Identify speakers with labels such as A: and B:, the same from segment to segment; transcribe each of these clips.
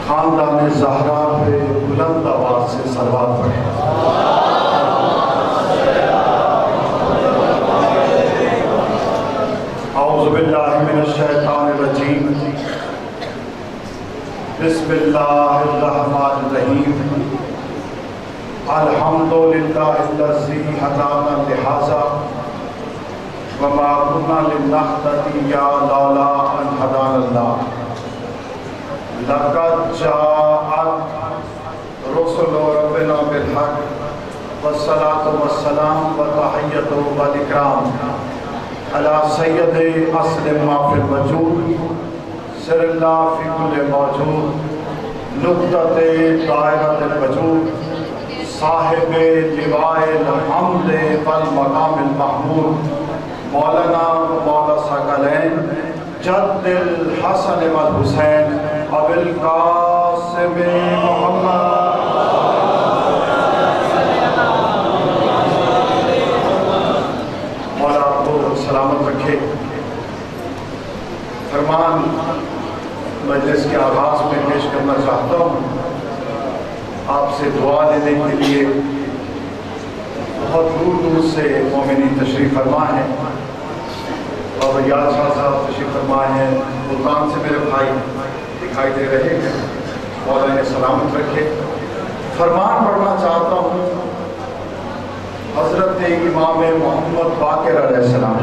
A: خاندان زہرا پہ بلند آواز سے صلوات پڑھیں۔ اعوذ باللہ من الشیطان الرجیم، بسم اللہ الرحمن الرحیم، الحمدللہ الذی ہدانا لہذا وما كنا لنهتدي لولا ان هدانا اللہ، لقد جاءت رسل ربنا بالحق والصلاة والسلام والتحیۃ والاکرام علی سید اصل ما فی الوجود، سر اللہ فی کل موجود، نقطۃ دائرۃ الوجود، صاحب لواء الحمد والمقام المحمود، مولانا و مولا ثقلین جد الحسن والحسین ابو القاسم محمد۔ مولا آپ کو سلامت رکھے۔ فرمان مجلس کے آغاز میں پیش کرنا چاہتا ہوں، آپ سے دعا لینے کے لیے بہت دور دور سے مومنین تشریف فرما ہیں، اور یاد شاہ صاحب تشریف فرما ہیں، ملتان سے میرے بھائی دکھائی دے رہے ہیں، مولا انہیں سلامت رکھے۔ فرمان پڑھنا چاہتا ہوں حضرت امام محمد باقر علیہ السلام۔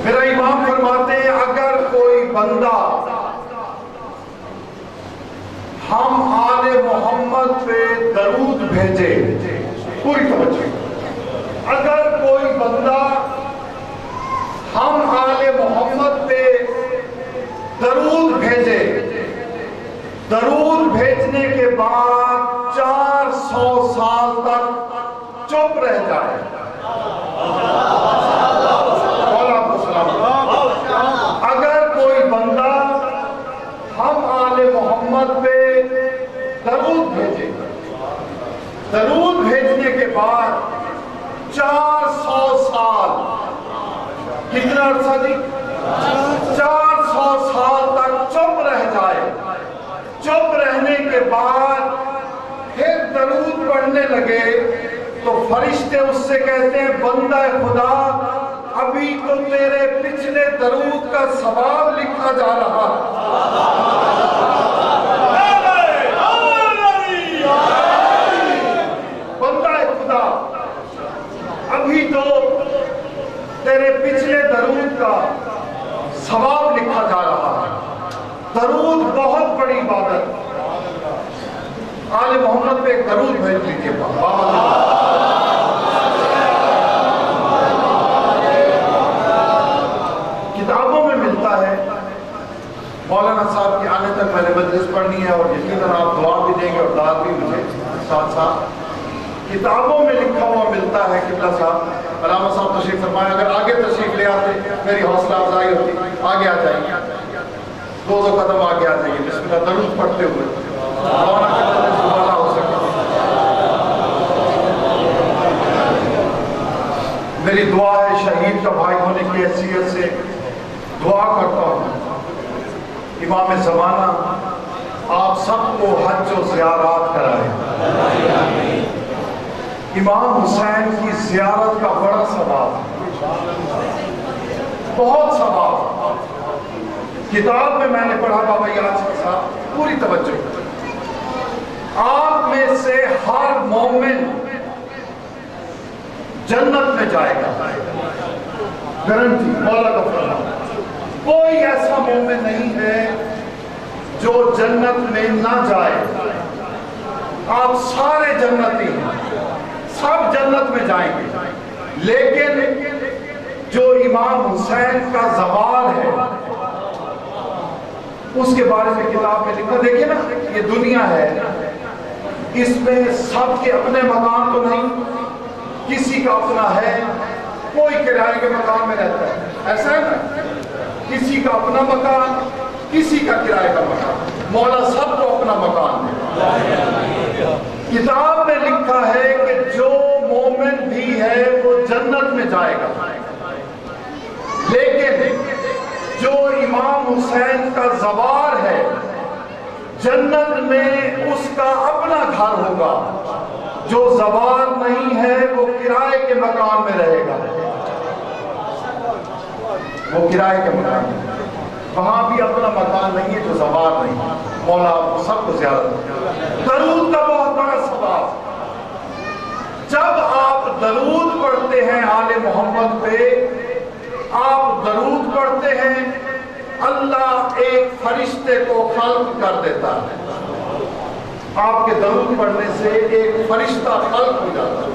A: میرا امام فرماتے ہیں اگر کوئی بندہ ہم آل محمد پہ درود بھیجے، پوری توجہ، اگر کوئی بندہ ہم آل محمد پہ درود بھیجے، درود بھیجنے کے بعد 400 سال تک چپ رہ جائے، اگر کوئی بندہ ہم آل محمد پہ درود بھیجے، درود بھیجنے کے بعد 400 سال، کتنا عرصہ جی؟ 400 سال تک چپ رہ جائے، چپ رہنے کے بعد پھر درود پڑھنے لگے تو فرشتے اس سے کہتے ہیں بندہ خدا ابھی تو تیرے پچھلے درود کا ثواب لکھا جا رہا۔ بندہ خدا ابھی تو تیرے پچھلے درود کا ثواب لکھا جا رہا ہے۔ درود بہت بڑی عبادت، آل محمد پہ ایک درود بھیج دیجیے۔ کتابوں میں ملتا ہے، مولانا صاحب کے آنے تک میں نے مجلس پڑھنی ہے اور یقیناً آپ دعا بھی دیں گے اور داد بھی مجھے ساتھ ساتھ۔ کتابوں میں لکھا ہوا ملتا ہے، قبلہ صاحب علامہ صاحب تشریف فرمائے، اگر آگے تشریف لے آتے میری حوصلہ افزائی ہوتی، آگے آ جائیں، دو قدم آگے آ جائیے، بسم اللہ درود پڑھتے ہوئے مولانا کے مجلس دوبارہ ہو سکے۔ میری دعا ہے، شہید کا بھائی ہونے کی حیثیت سے دعا کرتا ہوں، امام زمانہ آپ سب کو حج و زیارات کرائیں۔ امام حسین کی زیارت کا بڑا ثواب، بہت ثواب۔ کتاب میں نے پڑھا بابا یاسر صاحب، پوری توجہ، آپ میں سے ہر مومن جنت میں جائے گا، گارنٹی، مولا کا فرمان۔ کوئی ایسا مومن نہیں ہے جو جنت میں نہ جائے، آپ سارے جنتی ہیں، سب جنت میں جائیں گے، لیکن جو امام حسین کا زوال ہے اس کے بارے میں کتاب میں لکھا۔ دیکھیں نا، یہ دنیا ہے، اس میں سب کے اپنے مکان تو نہیں، کسی کا اپنا ہے، کوئی کرائے کے مکان میں رہتا ہے، ایسا ہے نا، کسی کا اپنا مکان، کسی کا کرائے کا مکان، مولا سب کو اپنا مکان ہے۔ کتاب میں لکھا ہے کہ جو مومن بھی ہے وہ جنت میں جائے گا، لیکن امام حسین کا زوار ہے، جنت میں اس کا اپنا گھر ہوگا، جو زوار نہیں ہے وہ کرائے کے مکان میں رہے گا، وہ کرائے کے مکان میں، وہاں بھی اپنا مکان نہیں ہے جو زوار نہیں ہے۔ مولا آپ کو سب کو زیادت۔ درود کا بہت بڑا ثواب، جب آپ درود پڑھتے ہیں آل محمد پہ، آپ درود پڑھتے ہیں، اللہ ایک فرشتے کو خلق کر دیتا ہے، آپ کے درود پڑھنے سے ایک فرشتہ خلق ہو جاتا ہے۔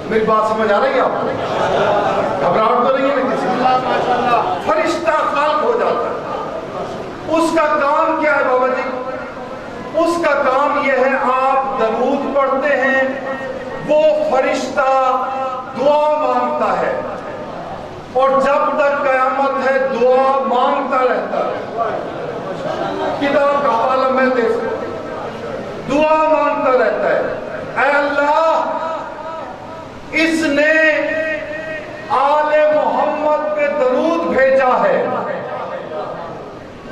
A: میری بات سمجھ آ رہی ہے آپ کو؟ گھبراہٹ تو نہیں ہے نا کسی کو؟ فرشتہ خلق ہو جاتا ہے۔ اس کا کام کیا ہے بابا جی؟ اس کا کام یہ ہے، آپ درود پڑھتے ہیں، وہ فرشتہ دعا مانگتا ہے، اور جب تک قیامت ہے دعا مانگتا رہتا ہے۔ کتاب کا حوالہ میں دے سکتا ہوں، دعا مانگتا رہتا ہے، اے اللہ اس نے آل محمد پہ درود بھیجا ہے،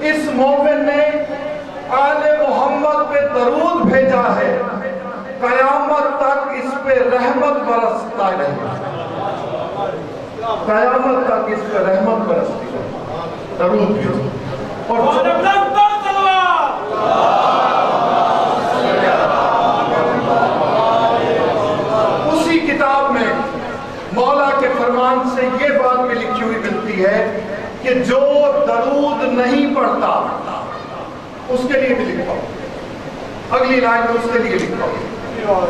A: اس مومن نے آل محمد پہ درود بھیجا ہے، قیامت تک اس پہ رحمت برستا رہے، قیامت تک اس پہ رحمت برستی رہے، درود بھیجو۔ اور اسی کتاب میں مولا کے فرمان سے یہ بات بھی لکھی ہوئی ملتی ہے کہ جو درود نہیں پڑھتا اس کے لیے بھی لکھا ہو، اگلی لائن میں اس کے لیے لکھا ہو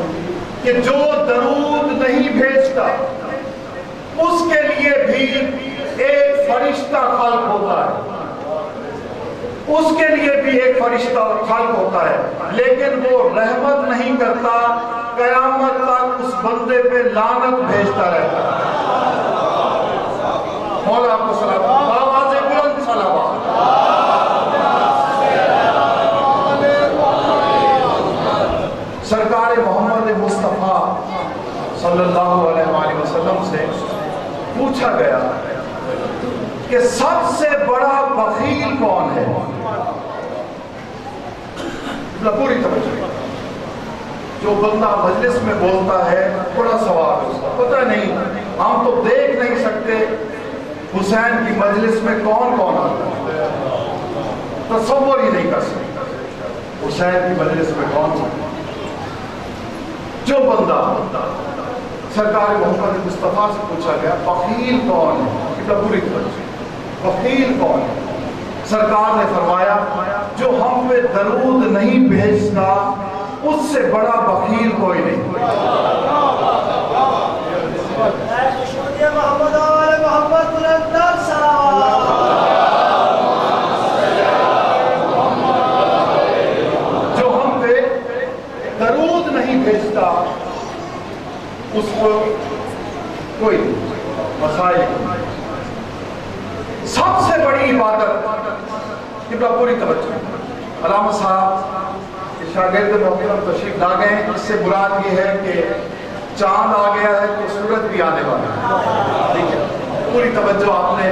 A: کہ جو درود نہیں بھیجتا اس کے لیے بھی ایک فرشتہ خلق ہوتا ہے، اس کے لیے بھی ایک فرشتہ خلق ہوتا ہے، لیکن وہ رحمت نہیں کرتا، قیامت تک اس بندے پہ لعنت بھیجتا رہتا ہے۔ مولا آپ کو صلوات، آواز بلند صلوات۔ سرکار محمد مصطفیٰ صلی اللہ علیہ وآلہ وسلم سے پوچھا گیا کہ سب سے بڑا بخیل کون ہے؟ پوری توجہ، جو بندہ مجلس میں بولتا ہے بڑا ثواب ہے اس کا، پتہ نہیں، ہم تو دیکھ نہیں سکتے حسین کی مجلس میں کون کون آتا ہے، تصور ہی نہیں کر سکتے حسین کی مجلس میں کون آتا ہے۔ جو بندہ سرکار محمد مصطفیٰ سے پوچھا گیا بخیل کون ہے، کتنا پوری توجہ، بخیل کون ہے؟ سرکار نے فرمایا جو ہم پہ درود نہیں بھیجتا اس سے بڑا بخیل کوئی نہیں۔ جو ہم پہ درود نہیں بھیجتا اس کو کوئی مسائل۔ سب سے بڑی عبادت، کتنا پوری توجہ، علامہ صاحب شاگرد محترم تشریف لا گئے ہیں، اس سے مراد یہ ہے کہ چاند آ گیا ہے تو سورج بھی آنے والا ہے، ٹھیک ہے، پوری توجہ آپ نے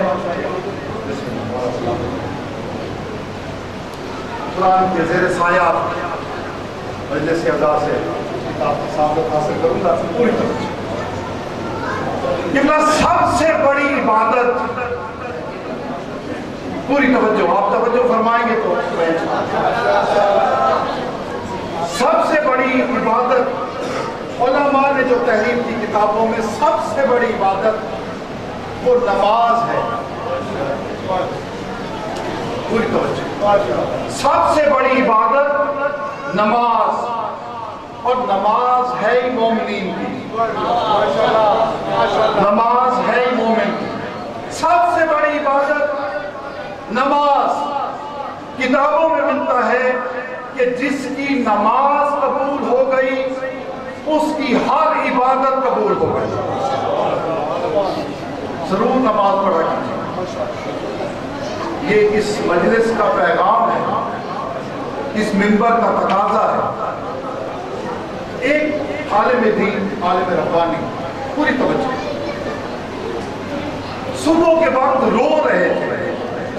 A: قرآن کے زیر سایہ مجلس اعزاز سے آپ کی سعادت حاصل کروں گا، پوری توجہ۔ یہ سب سے بڑی عبادت، پوری توجہ، آپ توجہ فرمائیں گے تو سب سے بڑی عبادت علماء نے جو تحریر کی کتابوں میں سب سے بڑی عبادت وہ نماز ہے، پوری توجہ، سب سے بڑی عبادت نماز، اور نماز ہے ہی مومنین کی، نماز ہے ہی مومن کی، سب سے بڑی عبادت نماز۔ کتابوں میں ملتا ہے کہ جس کی نماز قبول ہو گئی اس کی ہر عبادت قبول ہو گئی۔ ضرور نماز پڑھا کیجیے، یہ اس مجلس کا پیغام ہے، اس منبر کا تقاضا ہے۔ ایک عالم دین، عالم ربانی، پوری توجہ، صبح کے وقت رو رہے تھے،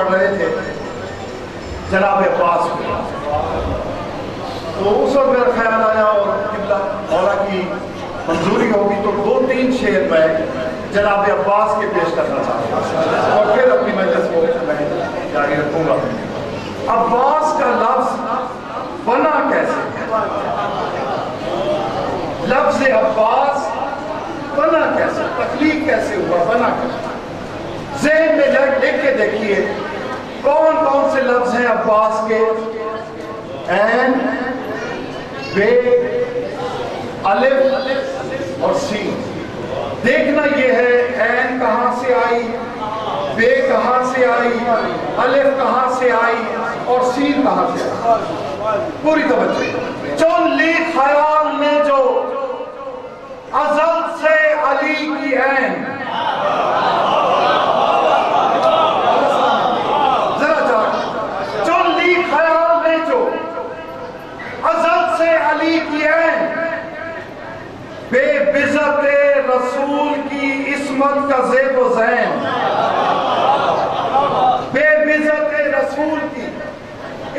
A: پڑھ رہے تھے جناب عباس کو، تو اس وقت میرا خیال آیا اور قبلہ مولا کی منظوری ہوگی تو 2-3 شعر میں جناب عباس کے پیش کرنا چاہتا ہوں اور پھر اپنی مجلس کو میں جاری رکھوں گا۔ عباس کا لفظ بنا کیسے؟ لفظ عباس بنا کیسے؟ تخلیق کیسے ہوا؟ بنا کیسے؟ ذہن میں لکھ کے دیکھیے کون کون سے لفظ ہیں عباس کے؟ عین، بے، الف اور سین۔ دیکھنا یہ ہے عین کہاں سے آئی، بے کہاں سے آئی، الف کہاں سے آئی اور سین کہاں سے آئی۔ پوری توجہ۔ چن لی خیال نے جو ازل سے علی کی عین، ذرا چاہتا چن لی خیال نے جو ازل سے علی کی عین، بے بزت رسول کی عصمت کا زیب و زین، بے بزت رسول کی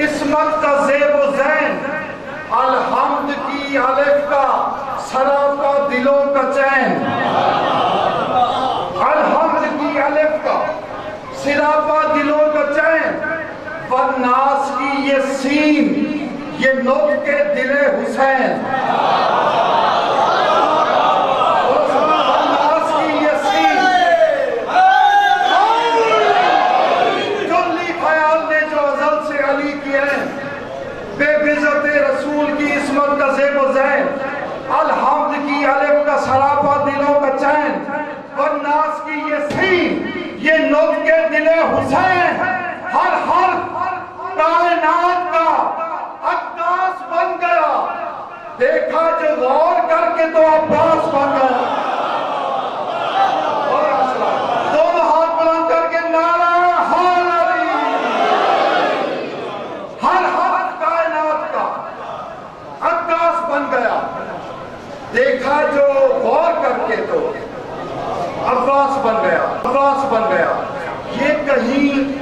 A: عصمت کا زیب و زین، الحمد کی الف کا سراپا دلوں کا چین، الحمد کی الف کا سراپا دلوں کا چین، والناس کی یہ سین، یہ نطق کے دل حسین، والناس کی یہ سین، جو لی خیال نے جو ازل سے علی کی عین، بے بزت رسول کی عصمت کا زیب و زین، الحمد کی الف کا سراپا دلوں کا چین، والناس کی یہ سین، یہ نطق کے دل حسین، ہر کائنات کا عکاس بن گیا، دیکھا جو غور کر کے تو عباس بن گیا۔ دونوں ہاتھ بلند کر کے نعرہ حیدری، ہر کائنات کا عکاس بن گیا، دیکھا جو غور کر کے تو عباس بن گیا، عباس بن گیا۔ یہ کہیں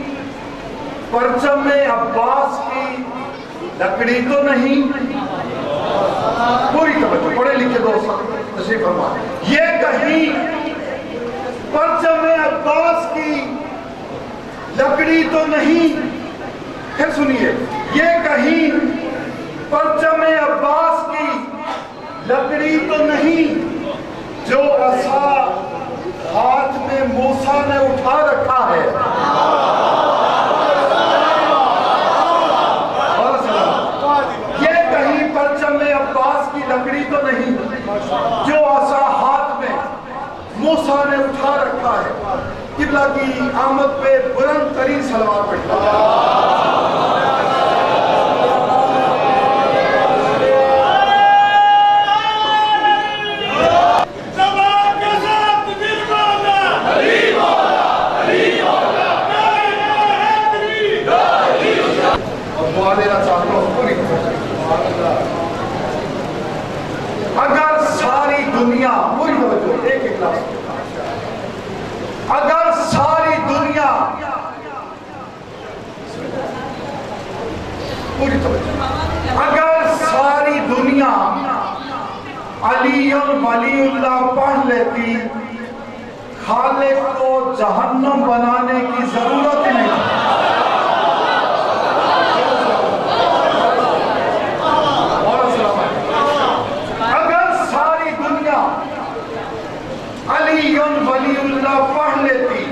A: پرچم میں عباس کی لکڑی تو نہیں؟ پوری توجہ، پڑھے لکھے دوست تشریف فرمائیں۔ یہ کہیں پرچم میں عباس کی لکڑی تو نہیں؟ پھر سنیے، یہ کہیں پرچم میں عباس کی لکڑی تو نہیں، جو عصا ہاتھ میں موسیٰ نے اٹھا رکھا ہے۔ یہ کہیں پرچم میں عباس کی لکڑی تو نہیں، جو عصا ہاتھ میں موسیٰ نے اٹھا رکھا ہے۔ قبلہ کی آمد پہ بلند ترین صلوات پڑھتا دینا چاہتا ہوں پوری۔ اگر ساری دنیا، پوری توجہ، ایک لفظ، اگر ساری دنیا، پوری توجہ، اگر ساری دنیا علی ولی اللہ پڑھ لیتی، خالق کو جہنم بنانے کی ضرورت ہی نہیں۔ ولی اللہ پڑھ لیتی،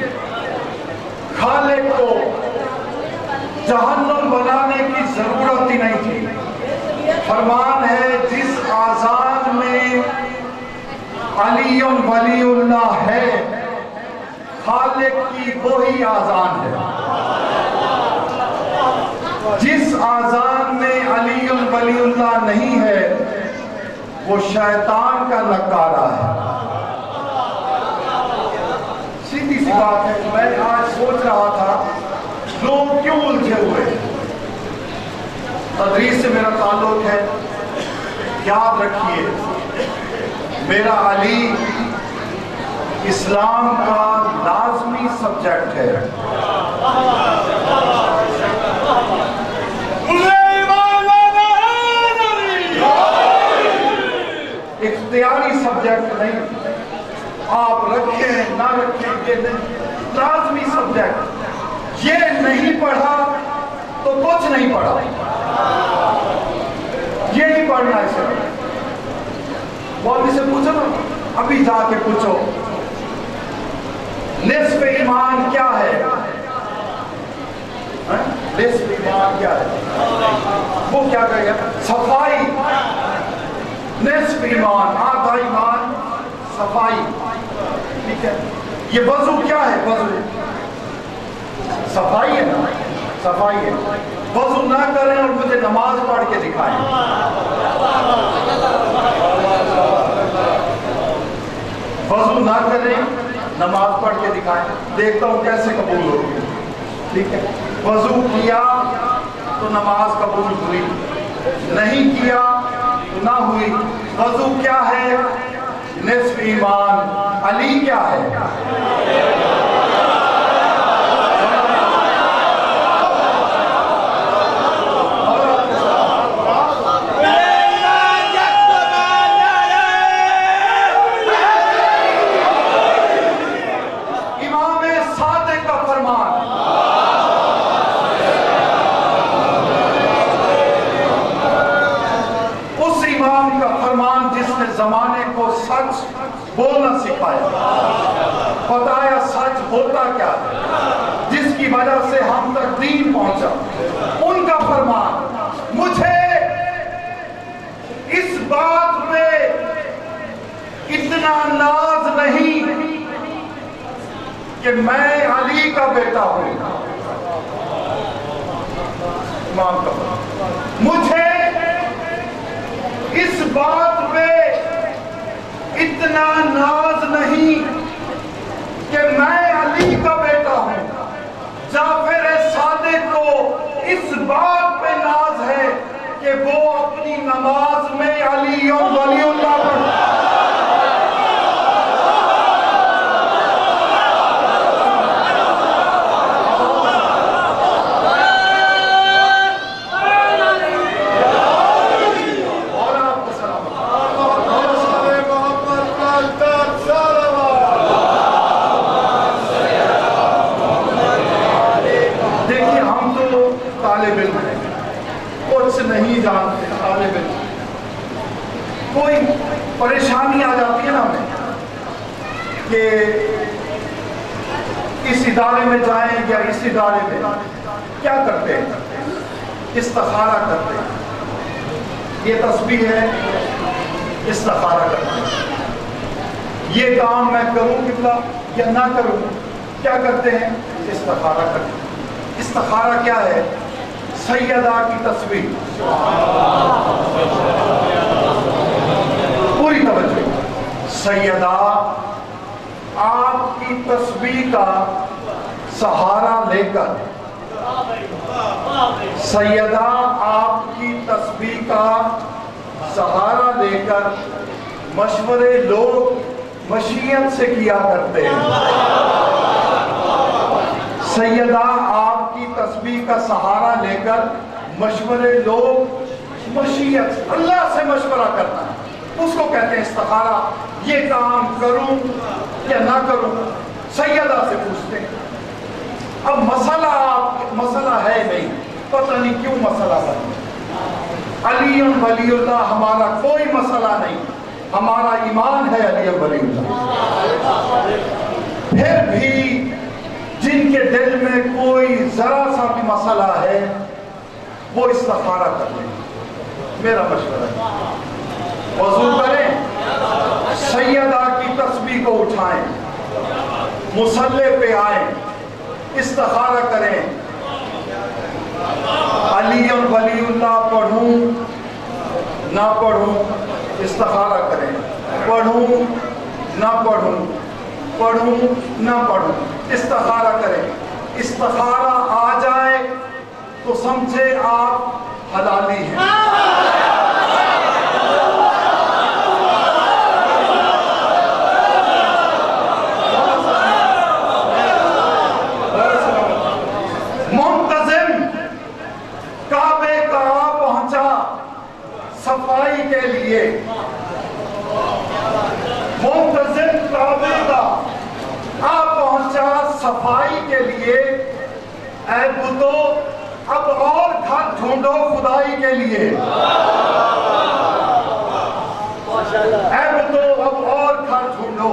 A: خالق کو جہنم بنانے کی ضرورت ہی نہیں تھی۔ فرمان ہے جس آذان میں علی ولی اللہ ہے، خالق کی وہی آذان ہے۔ جس آذان میں علی ولی اللہ نہیں ہے، وہ شیطان کا نکارہ ہے۔ سیدھی سی بات ہے، میں آج سوچ رہا تھا لوگ کیوں الجھے ہوئے؟ تدریس سے میرا تعلق ہے، یاد رکھیے میرا علی اسلام کا لازمی سبجیکٹ ہے۔ نہیں پڑھا تو کچھ نہیں پڑھا. یہ نہیں پڑھنا ہے صرف. مولوی سے پوچھو نا, ابھی جا کے پوچھو نصف ایمان کیا ہے, نصف ایمان کیا ہے, وہ کیا کہے گا, صفائی. نصف ایمان, آدھا ایمان صفائی. ٹھیک ہے, یہ وضو کیا ہے, وضو صفائی ہے نا, صفائی ہے. وضو نہ کریں اور مجھے نماز پڑھ کے دکھائیں. وضو نہ کریں, نماز پڑھ کے دکھائیں, دیکھتا ہوں کیسے قبول ہوگی. ٹھیک ہے, وضو کیا تو نماز قبول ہوئی, نہیں کیا تو نہ ہوئی. وضو کیا ہے, نصف ایمان. علی کیا ہے, زمانے کو سچ بولنا سکھایا, بتایا سچ ہوتا کیا ہے, جس کی وجہ سے ہم تک دین پہنچا. ان کا فرمان, مجھے اس بات میں اتنا ناز نہیں کہ میں علی کا بیٹا ہوں. امام کا فرمان, مجھے اس بات میں اتنا ناز نہیں کہ میں علی کا بیٹا ہوں. جعفر صادق کو اس بات پہ ناز ہے کہ وہ اپنی نماز میں علی اور ولی اللہ پڑھتا ہے. نہیں جانتے, طالب علم, کوئی پریشانی آ جاتی ہے نا ہمیں کہ اس ادارے میں جائیں یا اس ادارے میں, کیا کرتے ہیں, استخارہ کرتے ہیں. یہ تسبیح ہے, استخارہ کرتے ہیں. یہ کام میں کروں قبلہ یا نہ کروں, کیا کرتے ہیں, استخارہ کرتے ہیں. استخارہ کیا ہے, سیدہ کی تسبیح. پوری توجہ, سیدہ آپ کی تسبیح کا سہارا لے کر, سیدہ آپ کی تسبیح کا سہارا لے کر مشورے لوگ مشیت سے کیا کرتے ہیں. سیدہ آپ کی تسبیح کا سہارا لے کر مشورے لوگ مشیت, اللہ سے مشورہ کرنا ہے, اس کو کہتے ہیں استخارہ. یہ کام کروں یا نہ کروں, سیدہ سے پوچھتے ہیں. اب مسئلہ ہے نہیں, پتہ نہیں کیوں مسئلہ بنا. علی ولی اللہ ہمارا کوئی مسئلہ نہیں, ہمارا ایمان ہے علی ولی اللہ. پھر بھی جن کے دل میں کوئی ذرا سا بھی مسئلہ ہے وہ استخارہ کر لیں. میرا مشورہ ہے, وضو کریں, سیدہ کی تسبیح کو اٹھائیں, مصلی پہ آئیں, استخارہ کریں. علی اور ولی اللہ پڑھوں نہ پڑھوں, استخارہ کریں. پڑھوں نہ پڑھوں, پڑھوں نہ پڑھوں, استخارہ کریں. استخارہ آ جائے تو سمجھے آپ حلالی ہیں. منتظم کعبے کا پہنچا صفائی کے لیے, منتظم کعبے کا پہنچا صفائی کے لیے, اے بتو اب اور گھر ڈھونڈو خدائی کے لیے، اے بتو اب اور گھر ڈھونڈو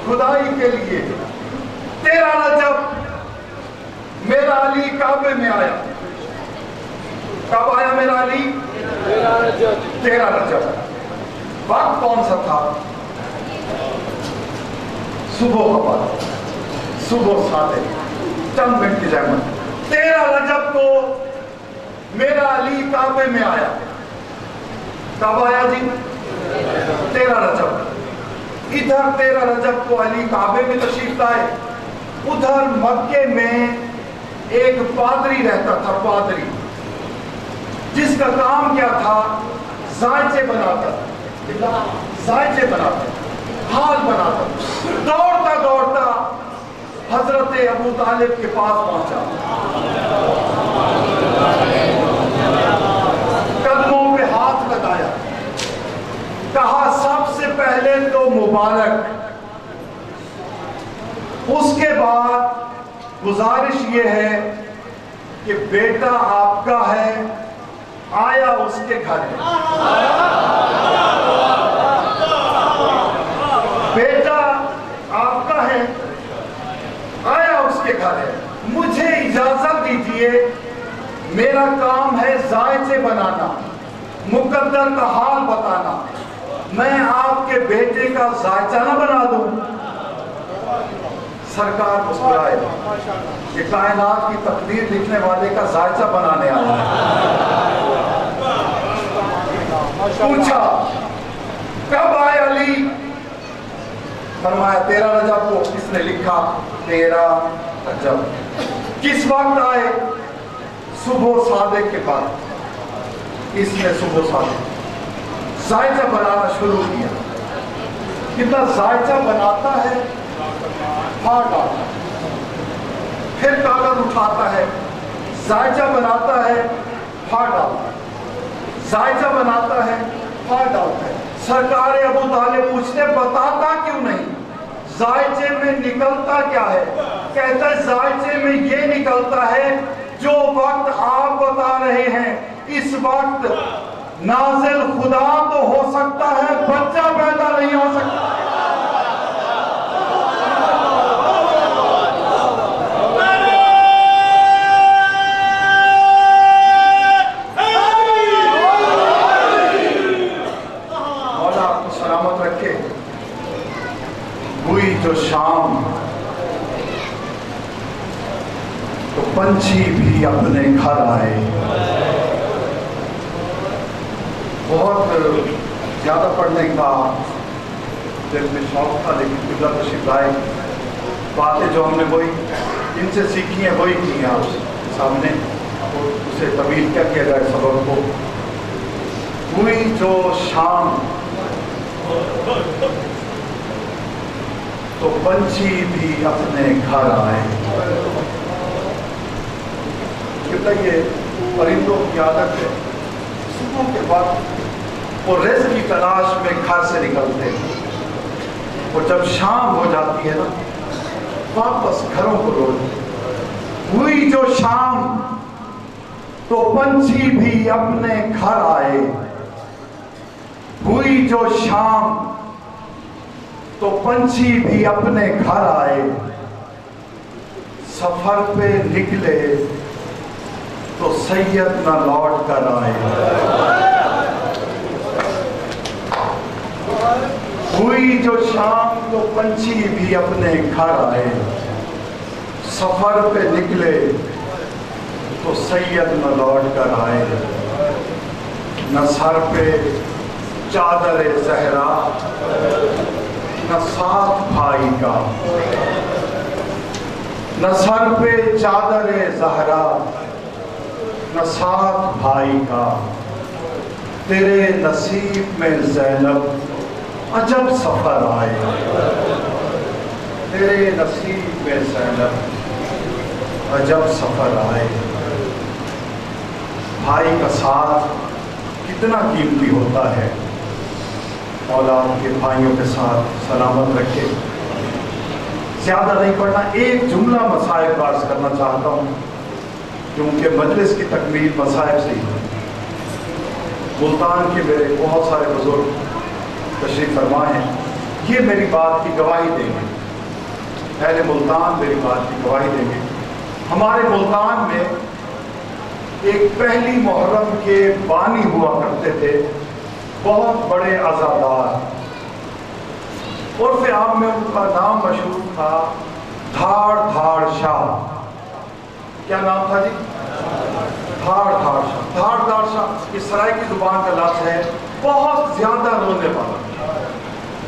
A: خدائی کے لیے۔ 13 رجب میرا علی کعبے میں آیا۔ کب آیا میرا علی؟ 13 رجب۔ وقت کون سا تھا؟ صبح کا وقت، صبح صادق، چند منٹ کی زحمت۔ 13 رجب کو میرا علی کعبے میں آیا۔ کب آیا جی؟ 13 رجب۔ ادھر 13 رجب کو علی کعبے میں تشریف لائے، ادھر مکے میں ایک پادری رہتا تھا، پادری، جس کا کام کیا تھا؟ ذائچے بناتا، ذائچے بناتا، حال بناتا۔ دوڑتا دوڑتا حضرت ابو طالب کے پاس پہنچا، قدموں پہ ہاتھ لگایا، کہا سب سے پہلے تو مبارک، اس کے بعد گزارش یہ ہے کہ بیٹا آپ کا ہے، آیا اس کے گھر ہے، بیٹا آپ کا ہے، آیا اس کے گھر ہے، مجھے اجازت دیجئے، میرا کام ہے ذائچے بنانا، مقدر کا حال بتانا، میں آپ کے بیٹے کا ذائچہ نہ بنا دوں؟ سرکار مسکرائے کہ کائنات کی تقدیر لکھنے والے کا ذائچہ بنانے آیا ہے۔ پوچھا کب آئے علی؟ فرمایا 13 رجب کو۔ کس نے لکھا؟ 13 رجب۔ کس وقت آئے؟ صبح صادق کے بعد۔ اس نے صبح صادق ذائچہ بنانا شروع کیا۔ کتنا ذائچہ بناتا ہے، پھاڑ ڈالتا، پھر کاغذ اٹھاتا ہے، ذائچہ بناتا ہے، پھاڑ ڈالتا ہے، ذائچہ بناتا ہے، پھاڑ ڈالتا ہے۔ سرکار ابو طالب پوچھتے بتاتا کیوں نہیں؟ ذائچے میں نکلتا کیا ہے؟ کہتا ہے ذائچے میں یہ نکلتا ہے جو وقت آپ بتا رہے ہیں، اس وقت نازل خدا تو ہو سکتا ہے، بچہ پیدا نہیں ہو سکتا۔ ہوئی جو شام تو پنچھی بھی اپنے گھر آئے۔ بہت زیادہ پڑھنے کا دل میں شوق تھا، لیکن قبلہ تشریف لائے، باتیں جو ہم نے وہی ان سے سیکھی ہیں وہی کی ہیں آپ سامنے، اسے طویل کیا کیا جائے سبق کو۔ ہوئی جو شام تو پنچھی بھی اپنے گھر آئے۔ کتنا یہ پرندوں کی عادت ہے، صبح کے بعد وہ رزق کی تلاش میں گھر سے نکلتے ہیں، اور جب شام ہو جاتی ہے نا واپس گھروں کو لوٹتے۔ ہوئی جو شام تو پنچھی بھی اپنے گھر آئے۔ ہوئی جو شام تو پنچھی بھی اپنے گھر آئے۔ سفر پہ نکلے تو سید نہ لوٹ کر آئے۔ ہوئی جو شام تو پنچھی بھی اپنے گھر آئے۔ سفر پہ نکلے تو سید نہ لوٹ کر آئے۔ نہ سر پہ چادر زہرا، نہ ساتھ بھائی کا، نہ سر پہ چادر زہرا، نہ ساتھ بھائی کا۔ تیرے نصیب میں زینب عجب سفر آئے۔ تیرے نصیب میں زینب عجب سفر آئے۔ بھائی کا ساتھ کتنا قیمتی ہوتا ہے، مولا آپ کے بھائیوں کے ساتھ سلامت رکھے۔ زیادہ نہیں پڑھنا، ایک جملہ مصائب کا عرض کرنا چاہتا ہوں کیونکہ مجلس کی تکمیل مصائب سے ہی ہے۔ ملتان کے میرے بہت سارے بزرگ تشریف فرما ہیں، یہ میری بات کی گواہی دیں گے، اہل ملتان میری بات کی گواہی دیں گے۔ ہمارے ملتان میں ایک پہلی محرم کے بانی ہوا کرتے تھے، بہت بڑے عزادار، عرف عام میں ان کا نام مشہور تھا دھاڑ دھاڑ شاہ۔ کیا نام تھا جی؟ دھاڑ دھاڑ شاہ۔ دھاڑ دھاڑ شاہ اس سرائے کی زبان کا لفظ ہے، بہت زیادہ رونے والا،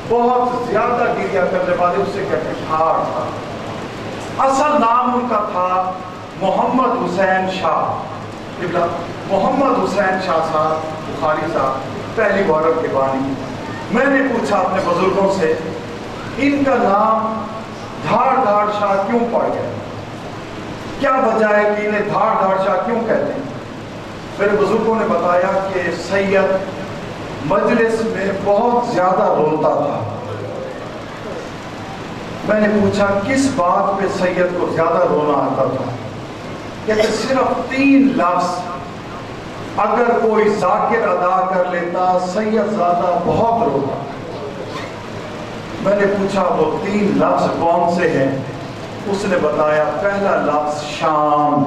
A: بہت زیادہ گریہ کرنے والے، اسے کہتے ہیں دھاڑ دھاڑ۔ اصل نام ان کا تھا محمد حسین شاہ، محمد حسین شاہ صاحب بخاری صاحب، پہلی محرم کے بانی۔ میں نے پوچھا اپنے بزرگوں سے ان کا نام دھاڑ دھاڑ شاہ کیوں پڑ گیا، کیا وجہ ہے کہ انہیں دھاڑ دھاڑ شاہ کیوں کہتے ہیں؟ میرے بزرگوں نے بتایا کہ سید مجلس میں بہت زیادہ روتا تھا۔ میں نے پوچھا کس بات پہ سید کو زیادہ رونا آتا تھا؟ کہتے صرف 3 لفظ اگر کوئی ذاکر ادا کر لیتا سید زادہ بہت روتا۔ میں نے پوچھا وہ 3 لفظ کون سے ہیں؟ اس نے بتایا پہلا لفظ شام،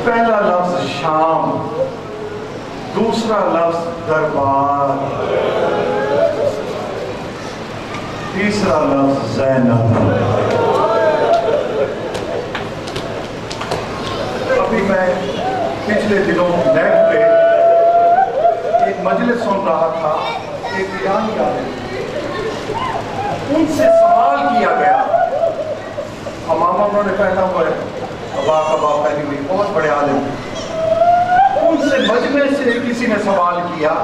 A: پہلا لفظ شام، دوسرا لفظ دربار، تیسرا لفظ زینب۔ ابھی میں پچھلے دنوں نیٹ پہ ایک مجلس سن رہا تھا، ایک ایرانی عالم، ان سے سوال کیا گیا، امامہ انہوں نے پہنا ہوا ہے، ابا کباب پہنی ہوئی، بہت بڑے عالم، ان سے مجمع سے کسی نے سوال کیا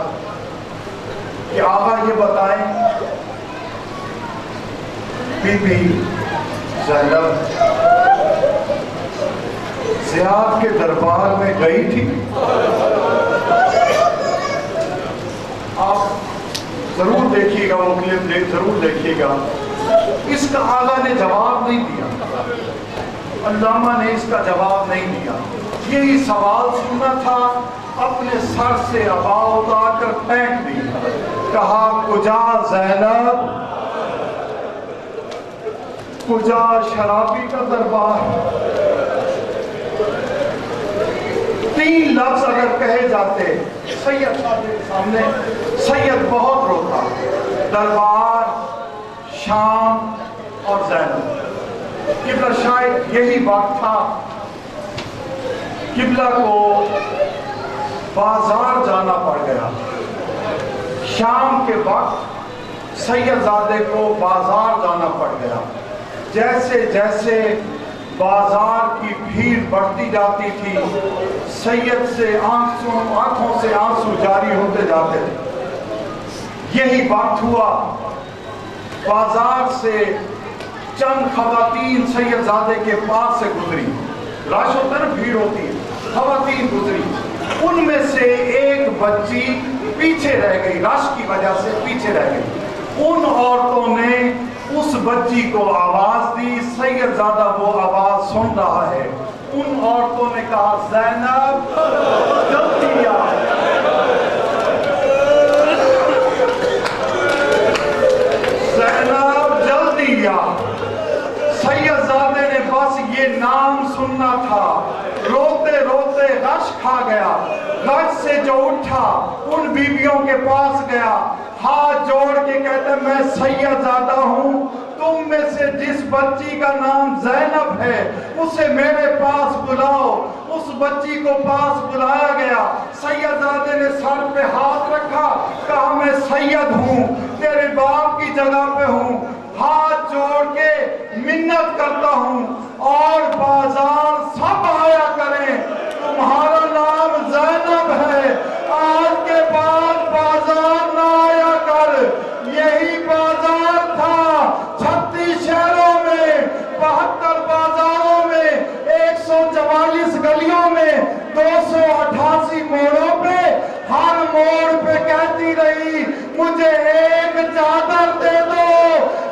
A: کہ آقا یہ بتائیں بی بی زینب زیاد کے دربار میں گئی تھی؟ آپ ضرور دیکھیے گا وہ کلپ، ضرور دیکھیے گا۔ اس کا آقا نے جواب نہیں دیا، علامہ نے اس کا جواب نہیں دیا، یہی سوال سننا تھا، اپنے سر سے ابا اتار کر پھینک دی، کہا کجا زینب، کجا شرابی کا دربار۔ 3 لفظ اگر کہے جاتے سید صاحب کے سامنے، سید بہت روتا، دربار، شام اور زینب۔ قبلہ شاید یہی وقت تھا، قبلہ کو بازار جانا پڑ گیا، شام کے وقت سید زادے کو بازار جانا پڑ گیا۔ جیسے جیسے بازار کی بھیڑ بڑھتی جاتی تھی، سید سے آنکھوں سے آنسو جاری ہوتے جاتے تھے۔ یہی وقت ہوا، بازار سے چند خواتین سید زادے کے پاس سے گزری، رش ہوتا ہے نا، بھیڑ ہوتی ہے، خواتین گزری، ان میں سے ایک بچی پیچھے رہ گئی، رش کی وجہ سے پیچھے رہ گئی۔ ان عورتوں نے اس بچی کو آواز دی، سید زادہ وہ آواز سن رہا ہے، ان عورتوں نے کہا زینب جلدی آ، زینب جلدی آ۔ سید زادے نے بس یہ نام سننا تھا، روتے روتے غش کھا گیا، غش سے جو اٹھا ان بیویوں کے پاس گیا، ہاتھ جوڑ کے کہتے میں سید زادہ ہوں، تم میں سے جس بچی کا نام زینب ہے اسے میرے پاس بلاؤ۔ اس بچی کو پاس بلایا گیا، سید زادے نے سر پہ ہاتھ رکھا، کہا میں سید ہوں، تیرے باپ کی جگہ پہ ہوں، ہاتھ جوڑ کے منت کرتا ہوں، اور بازار سب آیا کریں، تمہارا نام زینب ہے، آج کے بعد بازار نہ آیا کر۔ یہی بازار تھا 36 شہروں میں، 72 بازاروں میں، 144 گلیوں میں، 288 موڑوں پہ، ہر موڑ پہ کہتی رہی مجھے ایک چادر دے دو،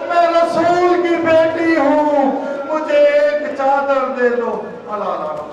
A: میں رسول کی بیٹی ہوں، مجھے ایک چادر دے دو۔ اللہ اللہ